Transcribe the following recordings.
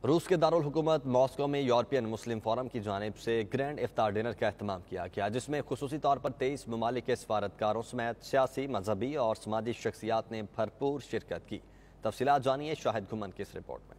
روس کے دارالحکومت ماسکو میں یورپین مسلم فورم کی جانب سے گرینڈ افطار ڈنر کا اہتمام کیا گیا، جس میں خصوصی طور پر 23 ممالک کے سفارتکاروں سمیت سیاسی، مذہبی اور سماجی شخصیات نے بھرپور شرکت کی۔ تفصیلات جانیے شاہد گھمن کی اس رپورٹ میں۔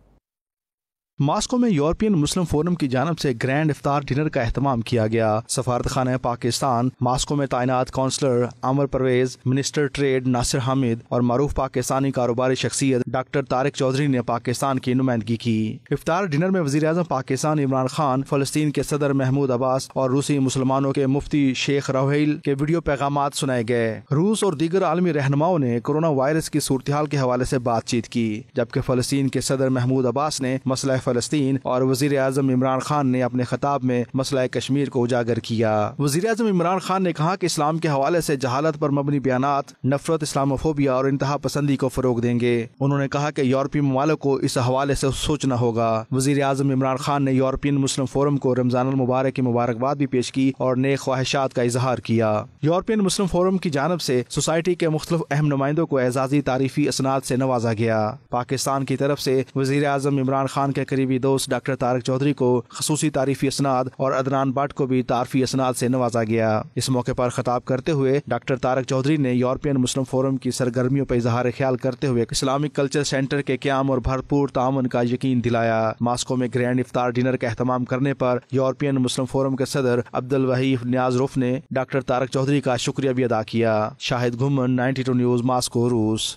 ماسکو میں یورپین مسلم فورم کی جانب سے گرینڈ افطار ڈنر کا اہتمام کیا گیا۔ سفارت خانہ پاکستان ماسکو میں تعینات کونسلر عمر پرویز، منسٹر ٹریڈ ناصر حامد اور معروف پاکستانی کاروباری شخصیت ڈاکٹر طارق چودھری نے پاکستان کی نمائندگی کی۔ افطار ڈنر میں وزیر اعظم پاکستان عمران خان، فلسطین کے صدر محمود عباس اور روسی مسلمانوں کے مفتی شیخ روحیل کے ویڈیو پیغامات سنائے گئے۔ روس اور دیگر عالمی رہنماؤں نے کورونا وائرس کی صورتحال کے حوالے سے بات چیت کی، جبکہ فلسطین کے صدر محمود عباس نے مسئلہ فلسطین اور وزیر اعظم عمران خان نے اپنے خطاب میں مسئلہ کشمیر کو اجاگر کیا۔ وزیر اعظم عمران خان نے کہا کہ اسلام کے حوالے سے جہالت پر مبنی بیانات نفرت، اسلاموفوبیا اور انتہا پسندی کو فروغ دیں گے۔ انہوں نے کہا کہ یورپی ممالک کو اس حوالے سے سوچنا ہوگا۔ وزیر اعظم عمران خان نے یورپین مسلم فورم کو رمضان المبارک کی مبارکباد بھی پیش کی اور نیک خواہشات کا اظہار کیا۔ یورپین مسلم فورم کی جانب سے سوسائٹی کے مختلف اہم نمائندوں کو اعزازی تعریفی اسناد سے نوازا گیا۔ پاکستان کی طرف سے وزیر اعظم عمران خان کے قریبی دوست ڈاکٹر طارق چودھری کو خصوصی تعریفی اسناد اور عدنان بٹ کو بھی تعریفی اسناد سے نوازا گیا۔ اس موقع پر خطاب کرتے ہوئے ڈاکٹر طارق چودھری نے یورپین مسلم فورم کی سرگرمیوں پر اظہار خیال کرتے ہوئے اسلامک کلچر سینٹر کے قیام اور بھرپور تعاون کا یقین دلایا۔ ماسکو میں گرینڈ افطار ڈنر کا اہتمام کرنے پر یورپین مسلم فورم کے صدر عبدالوہیب نیاز رف نے ڈاکٹر طارق چودھری کا شکریہ بھی ادا کیا۔ شاہد گھمن، 92 نیوز، ماسکو، روس۔